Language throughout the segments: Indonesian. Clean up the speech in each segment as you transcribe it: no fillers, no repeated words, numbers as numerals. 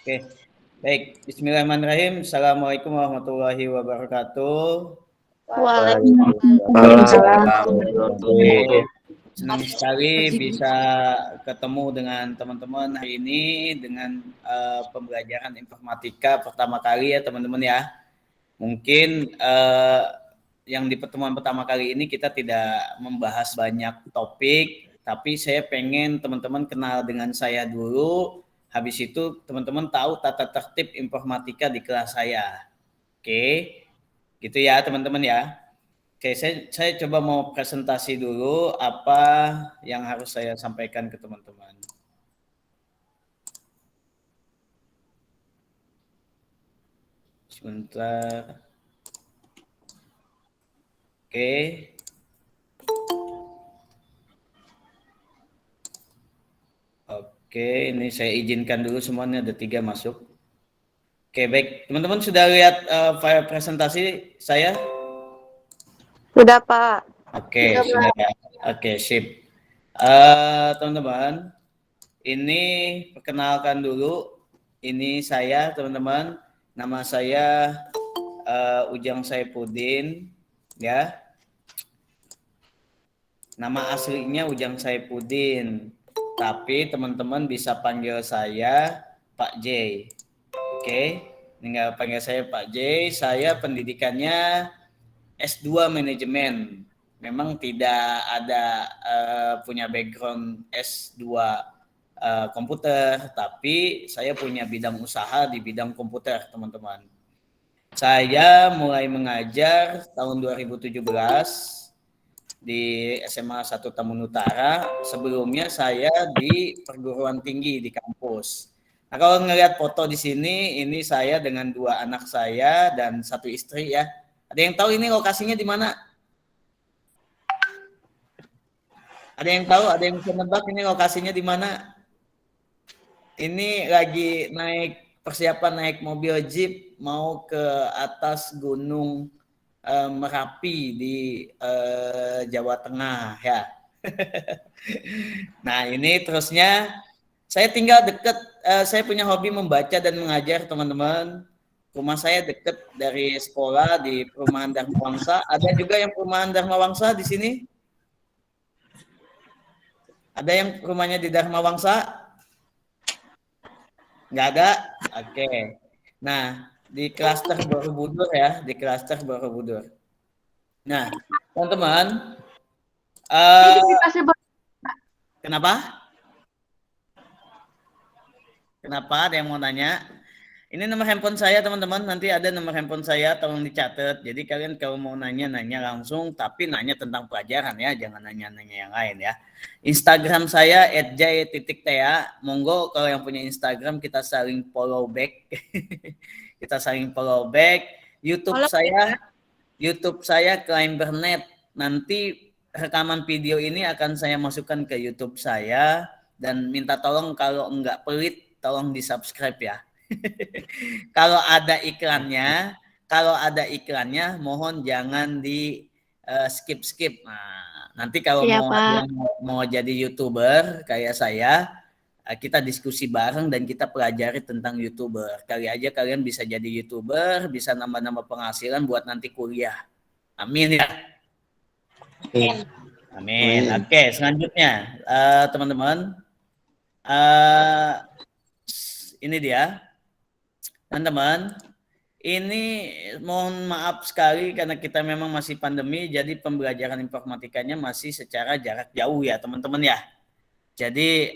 Oke, baik. Bismillahirrahmanirrahim. Assalamualaikum warahmatullahi wabarakatuh. Waalaikumsalam. Senang sekali bisa ketemu dengan teman-teman hari ini dengan pembelajaran informatika pertama kali ya teman-teman ya. Mungkin yang di pertemuan pertama kali ini kita tidak membahas banyak topik, tapi saya pengen teman-teman kenal dengan saya dulu. Habis itu teman-teman tahu tata tertib informatika di kelas saya. Oke, gitu ya teman-teman ya. Oke, saya coba mau presentasi dulu apa yang harus saya sampaikan ke teman-teman. Sebentar. Oke. Oke, ini saya izinkan dulu semuanya, ada 3 masuk. Oke, baik. Teman-teman sudah lihat file presentasi saya? Sudah, Pak. Oke, sudah ya. Oke, sip. Teman-teman, ini perkenalkan dulu. Ini saya, teman-teman. Nama saya Ujang Saifuddin, ya. Nama aslinya Ujang Saifuddin. Tapi teman-teman bisa panggil saya Pak J. Oke, tinggal panggil saya Pak J. Saya pendidikannya S2 manajemen. Memang tidak ada punya background S2 komputer, tapi saya punya bidang usaha di bidang komputer, teman-teman. Saya mulai mengajar tahun 2017 di SMA 1 Tamun Utara. Sebelumnya saya di perguruan tinggi di kampus. Nah, kalau ngelihat foto di sini, ini saya dengan 2 anak saya dan 1 istri ya. Ada yang tahu ini lokasinya di mana? Ada yang tahu? Ada yang bisa nebak ini lokasinya di mana? Ini lagi persiapan naik mobil jeep mau ke atas gunung Merapi di Jawa Tengah ya. Nah ini terusnya saya tinggal dekat, saya punya hobi membaca dan mengajar teman-teman. Rumah saya dekat dari sekolah di perumahan Dharma Wangsa. Ada juga yang perumahan Dharma Wangsa di sini? Ada yang rumahnya di Dharma Wangsa? Nggak ada? Oke. Nah, di klaster Borobudur ya, di klaster Borobudur. Nah, teman-teman, kenapa? Kenapa? Ada yang mau nanya? Ini nomor handphone saya teman-teman, nanti ada nomor handphone saya, tolong dicatat. Jadi kalian kalau mau nanya langsung, tapi nanya tentang pelajaran ya, jangan nanya-nanya yang lain ya. Instagram saya @jay.tea. Monggo kalau yang punya Instagram kita saling follow back. Kita saling follow back. YouTube saya Climbernet. Nanti rekaman video ini akan saya masukkan ke YouTube saya dan minta tolong kalau enggak pelit tolong di-subscribe ya. Kalau ada iklannya, mohon jangan di skip. Nah, nanti kalau mau jadi YouTuber kayak saya, kita diskusi bareng dan kita pelajari tentang YouTuber. Kali aja kalian bisa jadi YouTuber, bisa nambah-nambah penghasilan buat nanti kuliah. Amin ya. Amin. Oke, selanjutnya teman-teman, ini dia. Teman-teman, ini mohon maaf sekali karena kita memang masih pandemi, jadi pembelajaran informatikanya masih secara jarak jauh ya teman-teman ya. Jadi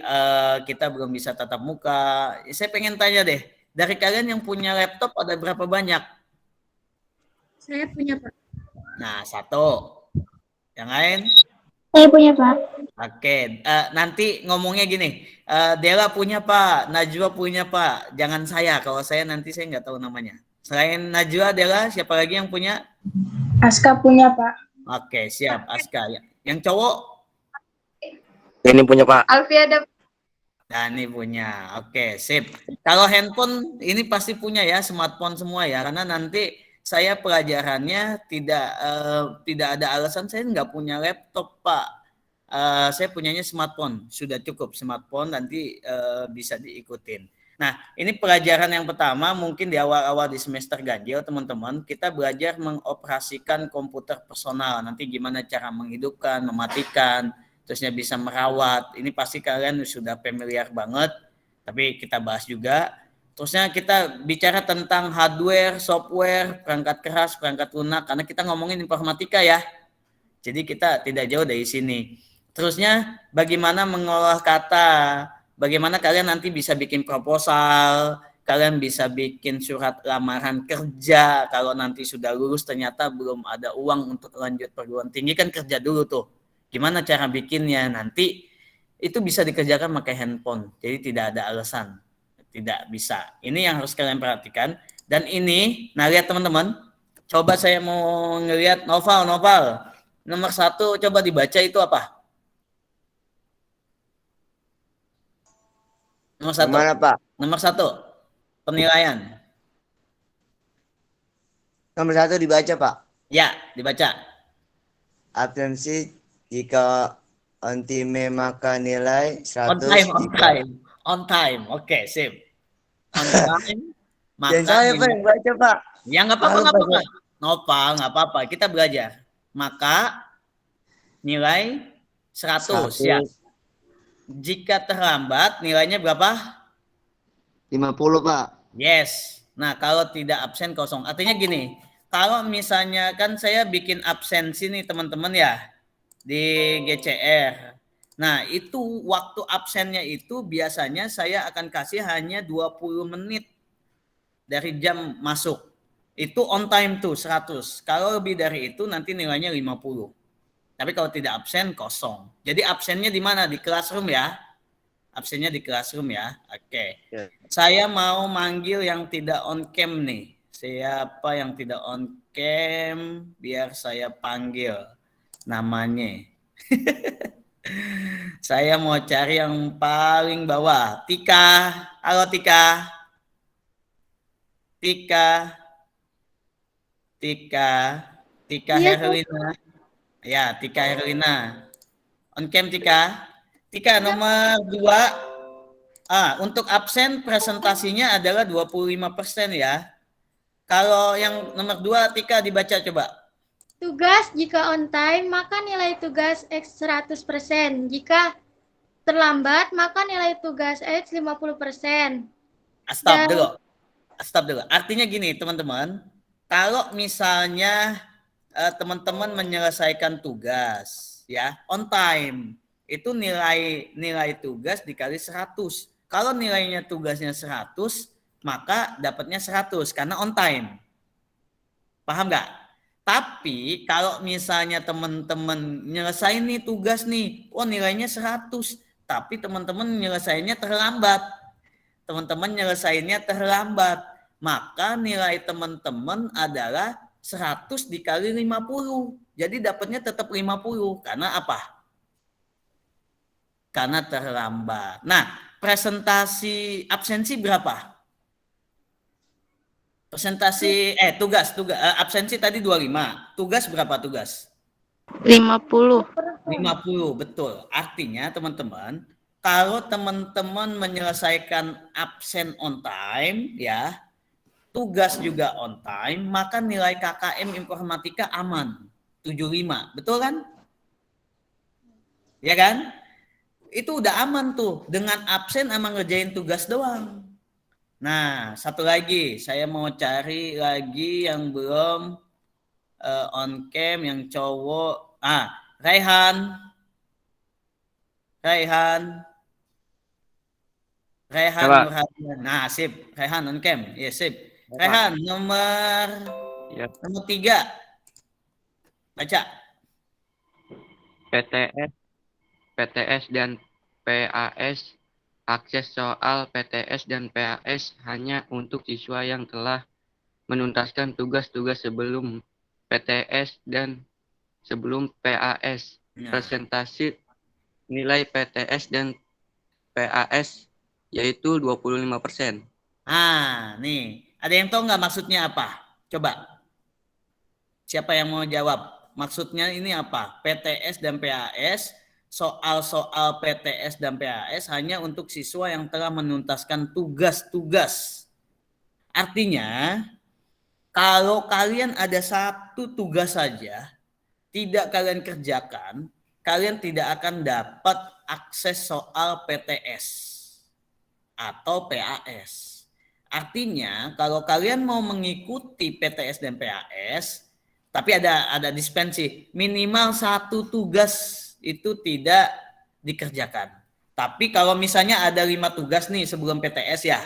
kita belum bisa tatap muka. Saya pengen tanya deh, dari kalian yang punya laptop ada berapa banyak? Saya punya, Pak. Nah, 1. Yang lain? Saya punya, Pak. Oke, nanti ngomongnya gini, Dela punya Pak, Najwa punya Pak, jangan saya, kalau saya nanti saya nggak tahu namanya. Selain Najwa, Dela, siapa lagi yang punya? Aska punya, Pak. Oke, siap, Aska. Yang cowok? Ini punya Pak. Alfi ada. Dani punya, oke, sip. Kalau handphone ini pasti punya ya, smartphone semua ya, karena nanti saya pelajarannya tidak ada alasan saya nggak punya laptop Pak. Saya punyanya smartphone, sudah cukup smartphone nanti bisa diikutin. Nah, ini pelajaran yang pertama mungkin di awal-awal di semester ganjil teman-teman, kita belajar mengoperasikan komputer personal. Nanti gimana cara menghidupkan, mematikan, terusnya bisa merawat. Ini pasti kalian sudah familiar banget, tapi kita bahas juga. Terusnya kita bicara tentang hardware, software, perangkat keras, perangkat lunak, karena kita ngomongin informatika ya. Jadi kita tidak jauh dari sini. Terusnya bagaimana mengolah kata, bagaimana kalian nanti bisa bikin proposal, kalian bisa bikin surat lamaran kerja, kalau nanti sudah lulus ternyata belum ada uang untuk lanjut perguruan tinggi kan kerja dulu tuh. Gimana cara bikinnya nanti itu bisa dikerjakan pakai handphone. Jadi tidak ada alasan tidak bisa. Ini yang harus kalian perhatikan. Dan ini, nah lihat teman-teman, coba saya mau ngelihat novel. Nomor 1 coba dibaca itu apa? Nomor 1. Mana, Pak? Nomor 1. Penilaian. Nomor 1 dibaca, Pak. Ya, dibaca. Absensi jika on time maka nilai 100. On time. Oke, sip. On time. Maka Dan saya Pak yang baca, Pak. Ya nggak apa-apa. Nopal, nggak apa-apa. Kita belajar. Maka nilai 100. Ya. Jika terlambat nilainya berapa? 50, Pak. Yes. Nah, kalau tidak absen kosong. Artinya gini, kalau misalnya kan saya bikin absensi nih teman-teman ya di GCR. Nah, itu waktu absennya itu biasanya saya akan kasih hanya 20 menit dari jam masuk. Itu on time tuh 100. Kalau lebih dari itu nanti nilainya 50. Tapi kalau tidak absen kosong. Jadi absennya di mana? Di classroom ya. Absennya di classroom ya. Oke. Ya. Saya mau manggil yang tidak on cam nih. Siapa yang tidak on cam? Biar saya panggil namanya. Saya mau cari yang paling bawah. Tika. Halo Tika. Tika Iya, Herlina. Ya, Tika Herlina. On cam Tika. Tika nomor 2. Untuk absen presentasinya adalah 25% ya. Kalau yang nomor 2 Tika dibaca coba. tugas jika on time maka nilai tugas X 100%. Jika terlambat maka nilai tugas X 50%. Stop dulu. Artinya gini teman-teman. Kalau misalnya teman-teman menyelesaikan tugas ya on time, itu nilai tugas dikali 100. Kalau nilainya tugasnya 100, maka dapatnya 100 karena on time. Paham nggak? Tapi kalau misalnya teman-teman nyelesain nih tugas nih, nilainya 100, tapi teman-teman nyelesainnya terlambat. Maka nilai teman-teman adalah 100 dikali 50. Jadi dapatnya tetap 50. Karena apa? Karena terlambat. Nah, presentasi absensi berapa? Tugas absensi tadi 25. Tugas berapa tugas? 50. 50, betul. Artinya teman-teman, kalau teman-teman menyelesaikan absen on time ya, tugas juga on time, maka nilai KKM informatika aman. 75, betul kan? Ya kan? Itu udah aman tuh. Dengan absen sama ngerjain tugas doang. Nah, satu lagi. Saya mau cari lagi yang belum on cam, yang cowok. Raihan. Nurhadian. Nah, sip. Raihan on cam. Ya, sip. Raihan, nomor 3. Baca. PTS dan PAS. Akses soal PTS dan PAS hanya untuk siswa yang telah menuntaskan tugas-tugas sebelum PTS dan sebelum PAS. Presentasi nilai PTS dan PAS yaitu 25%. Nih. Ada yang tahu nggak maksudnya apa? Coba. Siapa yang mau jawab? Maksudnya ini apa? PTS dan PAS soal-soal PTS dan PAS hanya untuk siswa yang telah menuntaskan tugas-tugas. Artinya, kalau kalian ada satu tugas saja, tidak kalian kerjakan, kalian tidak akan dapat akses soal PTS atau PAS. Artinya, kalau kalian mau mengikuti PTS dan PAS, tapi ada dispensi, minimal satu tugas itu tidak dikerjakan. Tapi kalau misalnya ada 5 tugas nih sebelum PTS ya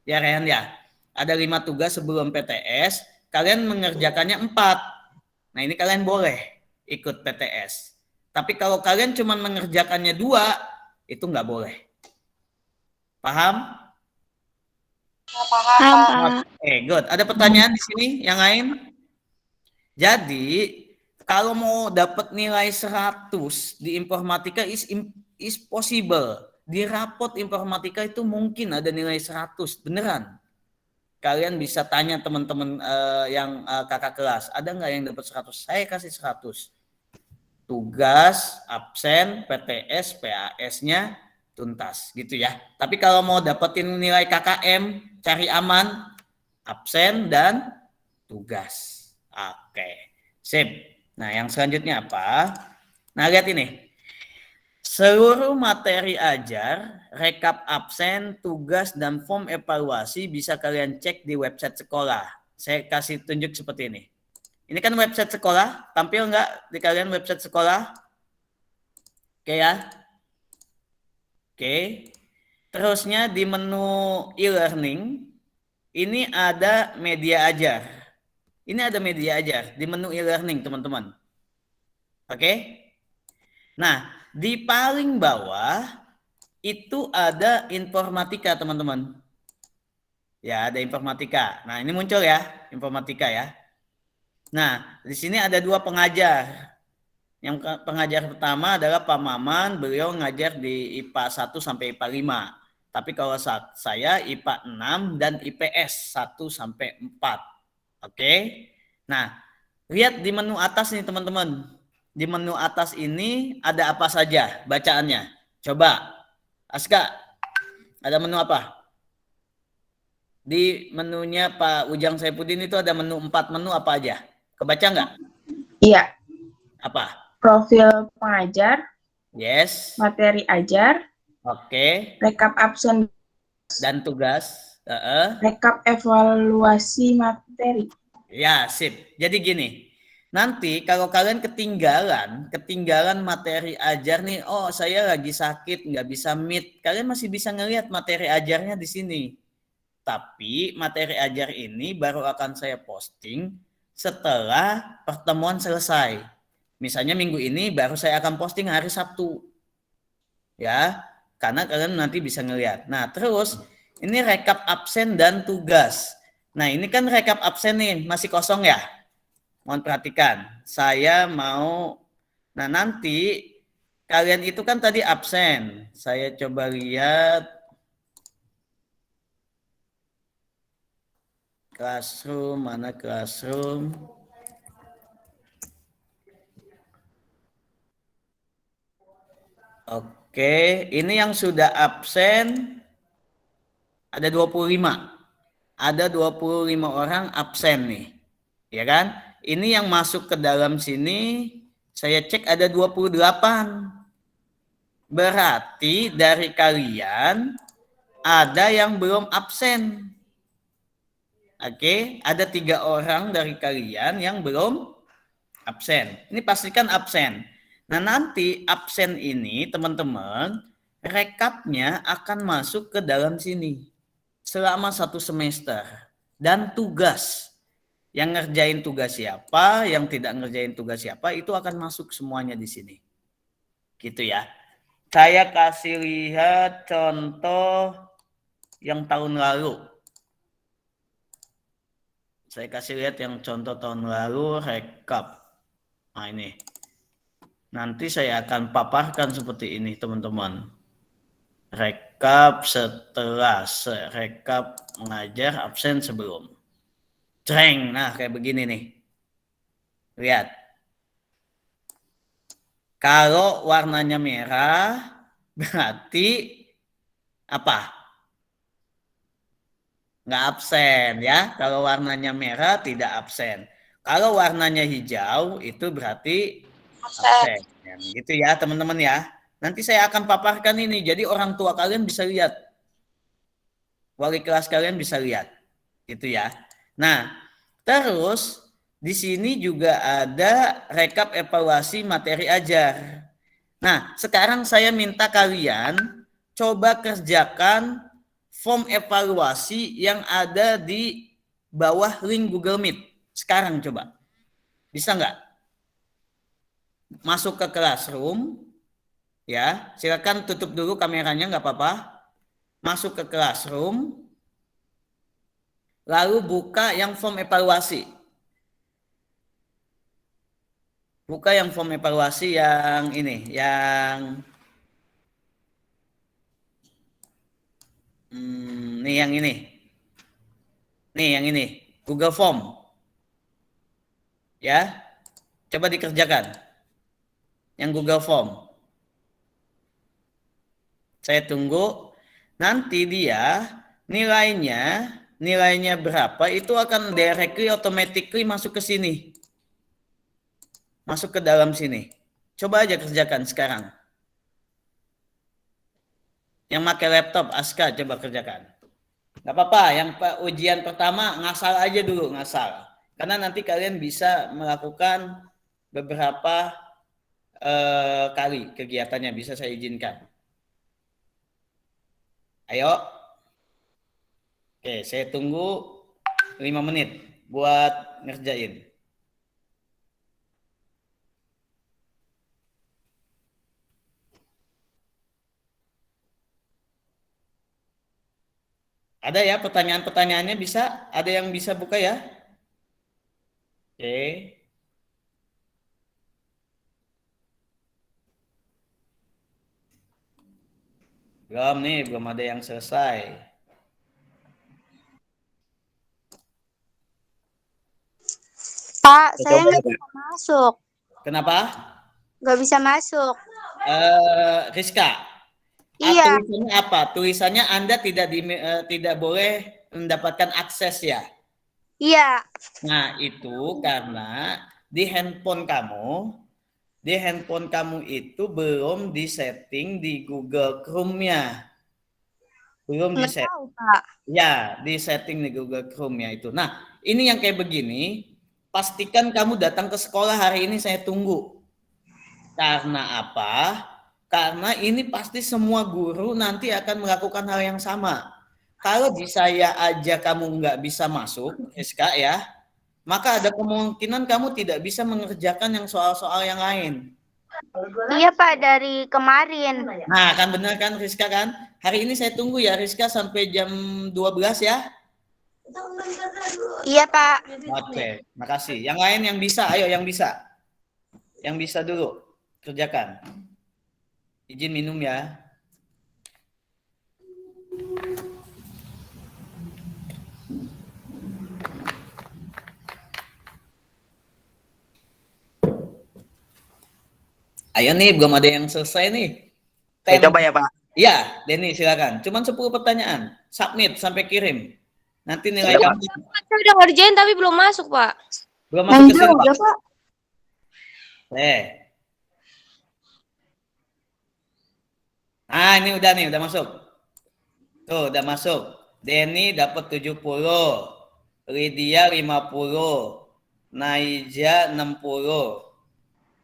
Rehan ya, ada 5 tugas sebelum PTS, kalian mengerjakannya 4. Nah ini kalian boleh ikut PTS. Tapi kalau kalian cuma mengerjakannya 2, itu nggak boleh. Paham? Paham, Pak. Oke, good. Ada pertanyaan di sini yang lain? Jadi, kalau mau dapat nilai 100 di informatika is possible. Di rapot informatika itu mungkin ada nilai 100, beneran. Kalian bisa tanya teman-teman yang kakak kelas, ada nggak yang dapat 100? Saya kasih 100. Tugas, absen, PTS, PAS-nya tuntas gitu ya. Tapi kalau mau dapetin nilai KKM, cari aman, absen dan tugas. Oke, sip. Nah, yang selanjutnya apa? Nah, lihat ini. Seluruh materi ajar, rekap absen, tugas, dan form evaluasi bisa kalian cek di website sekolah. Saya kasih tunjuk seperti ini. Ini kan website sekolah, tampil nggak di kalian website sekolah? Oke ya. Oke. Terusnya di menu e-learning, ini ada media ajar. Ini ada media ajar di menu e-learning, teman-teman. Oke. Nah, di paling bawah itu ada informatika, teman-teman. Ya, ada informatika. Nah, ini muncul ya, informatika ya. Nah, di sini ada 2 pengajar. Yang pengajar pertama adalah Pak Maman, beliau ngajar di IPA 1 sampai IPA 5. Tapi kalau saya IPA 6 dan IPS 1 sampai 4. Oke. Nah, lihat di menu atas nih teman-teman. Di menu atas ini ada apa saja bacaannya? Coba. Aska, ada menu apa? Di menunya Pak Ujang Saifuddin itu ada menu 4 menu apa aja? Kebaca nggak? Iya, Apa? profil pengajar, Yes. materi ajar, Oke. rekap absen, Dan tugas. rekap evaluasi materi. Ya, sip. Jadi gini. Nanti kalau kalian ketinggalan materi ajar nih, oh saya lagi sakit, nggak bisa meet. Kalian masih bisa ngelihat materi ajarnya di sini. Tapi materi ajar ini baru akan saya posting setelah pertemuan selesai. Misalnya minggu ini baru saya akan posting hari Sabtu. Ya, karena kalian nanti bisa ngelihat. Nah, terus ini rekap absen dan tugas. Nah, ini kan rekap absen nih, masih kosong ya. Mohon perhatikan. Saya mau, nah nanti kalian itu kan tadi absen. Saya coba lihat classroom, mana classroom. Oke, ini yang sudah absen ada 25. Ada 25 orang absen nih. Ya kan? Ini yang masuk ke dalam sini saya cek ada 28. Berarti dari kalian ada yang belum absen. Oke, ada 3 orang dari kalian yang belum absen. Ini pastikan absen. Nah, nanti absen ini teman-teman rekapnya akan masuk ke dalam sini selama 1 semester. Dan tugas, yang ngerjain tugas siapa, yang tidak ngerjain tugas siapa, itu akan masuk semuanya di sini. Gitu ya. Saya kasih lihat contoh yang tahun lalu. Saya kasih lihat yang contoh tahun lalu, rekap. Nah ini. Nanti saya akan paparkan seperti ini teman-teman. Rekap setelah, rekap mengajar absen sebelum. Jreng, nah kayak begini nih. Lihat. Kalau warnanya merah, berarti apa? Nggak absen ya. Kalau warnanya merah, tidak absen. Kalau warnanya hijau, itu berarti absen. Gitu ya, teman-teman ya. Nanti saya akan paparkan ini, jadi orang tua kalian bisa lihat. Wali kelas kalian bisa lihat. Gitu ya. Nah, terus di sini juga ada rekap evaluasi materi ajar. Nah, sekarang saya minta kalian coba kerjakan form evaluasi yang ada di bawah link Google Meet. Sekarang coba. Bisa nggak? Masuk ke Classroom. Ya, silakan tutup dulu kameranya, nggak apa-apa. Masuk ke Classroom. Lalu buka yang form evaluasi. Buka yang form evaluasi yang ini, yang nih yang ini. Nih yang ini, Google Form. Ya. Coba dikerjakan. Yang Google Form. Saya tunggu. Nanti dia nilainya berapa itu akan directly automatically masuk ke sini. Masuk ke dalam sini. Coba aja kerjakan sekarang. Yang pakai laptop, Aska, coba kerjakan. Gak apa-apa, yang ujian pertama ngasal aja dulu, ngasal. Karena nanti kalian bisa melakukan beberapa kali kegiatannya, bisa saya izinkan. Ayo. Oke, saya tunggu 5 menit buat ngerjain. Ada ya pertanyaan-pertanyaannya bisa? Ada yang bisa buka ya? Oke. Belum ada yang selesai. Pak, saya nggak bisa masuk. Kenapa? Nggak bisa masuk. Rizka. Iya. Tulisannya apa? Tulisannya Anda tidak boleh mendapatkan akses ya? Iya. Nah, itu karena di handphone kamu itu belum disetting di Google Chrome-nya. Belum Nggak disetting. tahu, Pak. Ya, disetting di Google Chrome-nya itu. Nah, ini yang kayak begini, pastikan kamu datang ke sekolah hari ini, saya tunggu. Karena apa? Karena ini pasti semua guru nanti akan melakukan hal yang sama. Kalau di saya aja kamu nggak bisa masuk, Rizka ya, maka ada kemungkinan kamu tidak bisa mengerjakan yang soal-soal yang lain. Iya, Pak, dari kemarin. Nah, kan benar kan Rizka kan? Hari ini saya tunggu ya Rizka sampai jam 12 ya. Iya, Pak. Oke, makasih. Yang lain yang bisa, ayo yang bisa. Yang bisa dulu, kerjakan. Izin minum ya. Ayo nih, belum ada yang selesai nih. Coba ya Pak. Iya, Denny silakan. Cuman 10 pertanyaan. Submit sampai kirim. Nanti nilai kamu. Saya udah ngerjain tapi belum masuk, Pak. Belum masuk ke sini, Pak. Pak. Ah, ini udah nih, udah masuk. Tuh, udah masuk. Denny dapat 70. Lydia 50. Naija 60.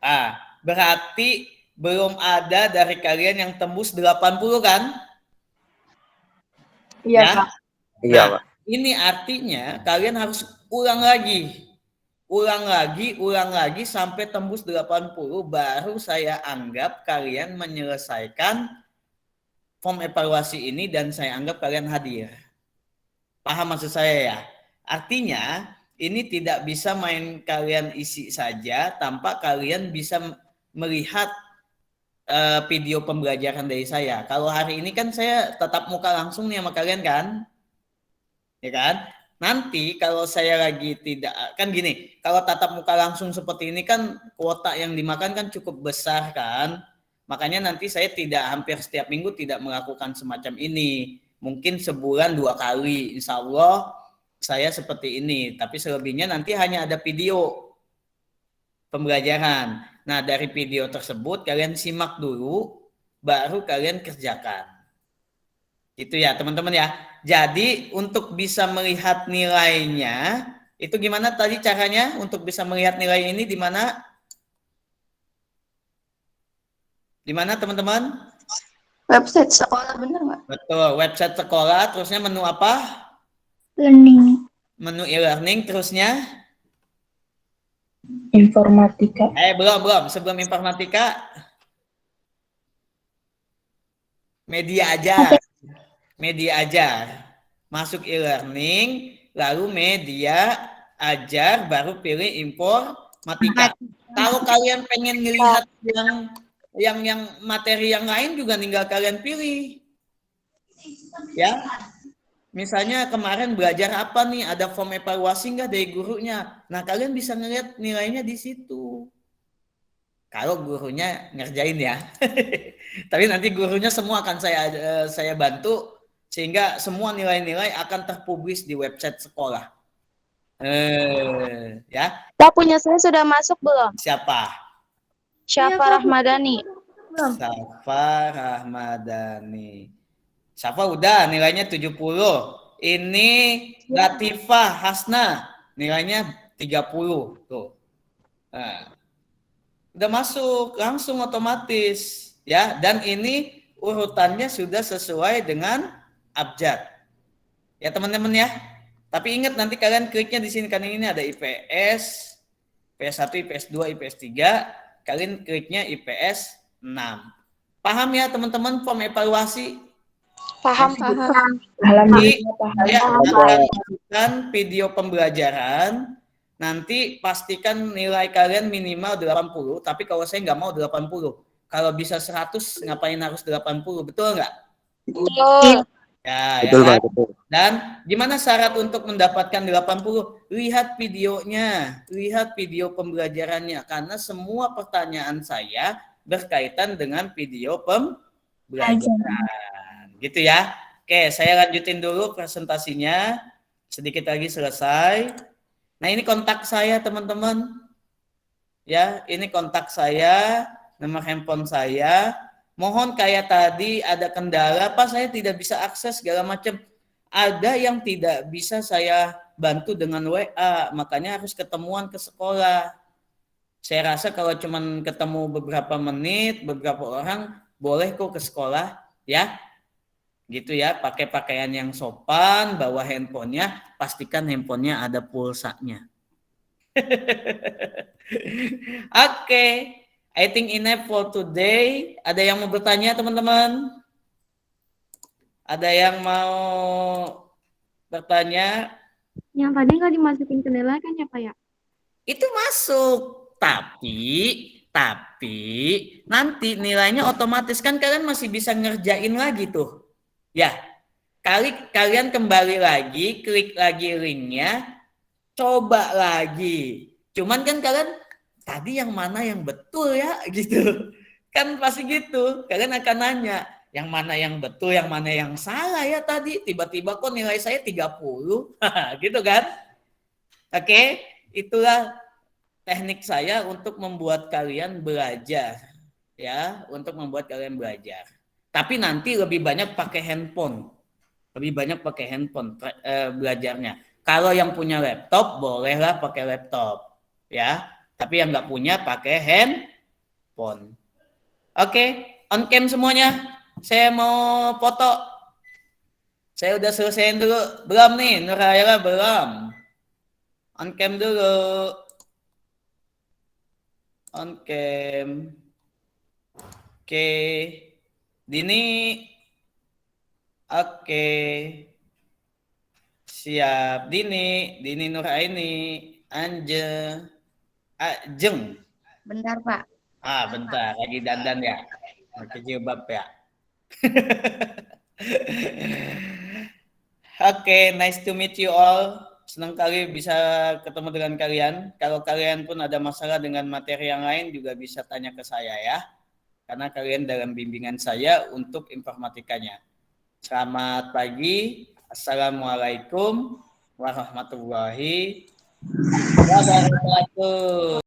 Ah, berarti belum ada dari kalian yang tembus 80 kan? Iya, Ya? Pak. Iya Nah, Pak. ini artinya kalian harus ulang lagi. Ulang lagi sampai tembus 80 baru saya anggap kalian menyelesaikan form evaluasi ini dan saya anggap kalian hadir. Paham maksud saya ya? Artinya ini tidak bisa main kalian isi saja tanpa kalian bisa melihat video pembelajaran dari saya. Kalau hari ini kan saya tetap muka langsung nih sama kalian kan? Ya kan? nanti kalau saya lagi tidak, kan gini, kalau tatap muka langsung seperti ini kan kuota yang dimakan kan cukup besar kan. Makanya nanti saya tidak hampir setiap minggu tidak melakukan semacam ini. Mungkin sebulan 2 kali, insya Allah saya seperti ini. Tapi selebihnya nanti hanya ada video pembelajaran. Nah, dari video tersebut kalian simak dulu, baru kalian kerjakan. Itu ya teman-teman ya. Jadi untuk bisa melihat nilainya, itu gimana tadi caranya untuk bisa melihat nilai ini di mana? Di mana teman-teman? Website sekolah bener nggak? Betul, website sekolah, terusnya menu apa? Learning. Menu e-learning, terusnya? Informatika. Belum. Sebelum informatika, media ajar. Media ajar. Masuk e-learning, lalu media ajar, baru pilih informatika. Kalau kalian pengen ngelihat yang materi yang lain juga tinggal kalian pilih. Ya. Misalnya kemarin belajar apa nih, ada form evaluasi nggak dari gurunya. Nah, kalian bisa ngelihat nilainya di situ. Kalau gurunya ngerjain ya. Tapi nanti gurunya semua akan saya bantu sehingga semua nilai-nilai akan terpublish di website sekolah. Ya. Pak, punya saya sudah masuk belum? Siapa? Syafa Rahmadani. Syafa Rahmadani. Syafa udah nilainya 70. Ini Latifah Hasna nilainya 30 tuh. Nah, udah masuk langsung otomatis ya, dan ini urutannya sudah sesuai dengan abjad. Ya teman-teman ya. Tapi ingat nanti kalian kliknya di sini kan ini ada IPS, IPS 1, IPS 2, IPS 3. Kalian kliknya IPS 6. Paham ya teman-teman form evaluasi? Paham. Alhamdulillah paham. Saya akan masukkan video pembelajaran. Nanti pastikan nilai kalian minimal 80. Tapi kalau saya nggak mau 80. Kalau bisa 100, ngapain harus 80? Betul nggak? Betul. Ya, Betul, ya kan? Pak, betul. Dan gimana syarat untuk mendapatkan 80? Lihat videonya, lihat video pembelajarannya. Karena semua pertanyaan saya berkaitan dengan video pembelajaran. Gitu ya. Oke, saya lanjutin dulu presentasinya. Sedikit lagi selesai. Nah, ini kontak saya teman-teman. Ya, ini kontak saya, nomor handphone saya. Mohon kayak tadi ada kendala, Pak, saya tidak bisa akses segala macam. Ada yang tidak bisa saya bantu dengan WA, makanya harus ketemuan ke sekolah. Saya rasa kalau cuman ketemu beberapa menit, beberapa orang, boleh kok ke sekolah, ya. Gitu ya, pakai pakaian yang sopan, bawa handphonenya, pastikan handphonenya ada pulsanya. Oke. I think enough for today. Ada yang mau bertanya teman-teman? Ada yang mau bertanya? Yang tadi nggak dimasukin ke nilai kan ya Pak ya? Itu masuk. Tapi nanti nilainya otomatis kan kalian masih bisa ngerjain lagi tuh. Ya. Kalian kembali lagi, klik lagi linknya, coba lagi. Cuman kan kalian tadi yang mana yang betul ya gitu. Kan pasti gitu. Kalian akan nanya, yang mana yang betul, yang mana yang salah ya tadi. Tiba-tiba kok nilai saya 30. Gitu kan? Oke, itulah teknik saya untuk membuat kalian belajar. Ya, untuk membuat kalian belajar. Tapi nanti lebih banyak pakai handphone. Lebih banyak pakai handphone belajarnya. Kalau yang punya laptop, bolehlah pakai laptop. Ya. Tapi yang nggak punya pakai handphone. Oke, on cam semuanya. Saya mau foto. Saya udah selesaiin dulu. Belum nih, Nurhayala belum. On cam dulu. On cam. Oke. Dini. Oke. Siap. Dini Nuraini. Anje. Jeng. Bentar Pak. Bentar. Lagi dandan ya. Pakai jilbab ya. Oke, nice to meet you all. senang kali bisa ketemu dengan kalian. Kalau kalian pun ada masalah dengan materi yang lain juga bisa tanya ke saya ya. Karena kalian dalam bimbingan saya untuk informatikanya. Selamat pagi. Assalamualaikum warahmatullahi wabarakatuh.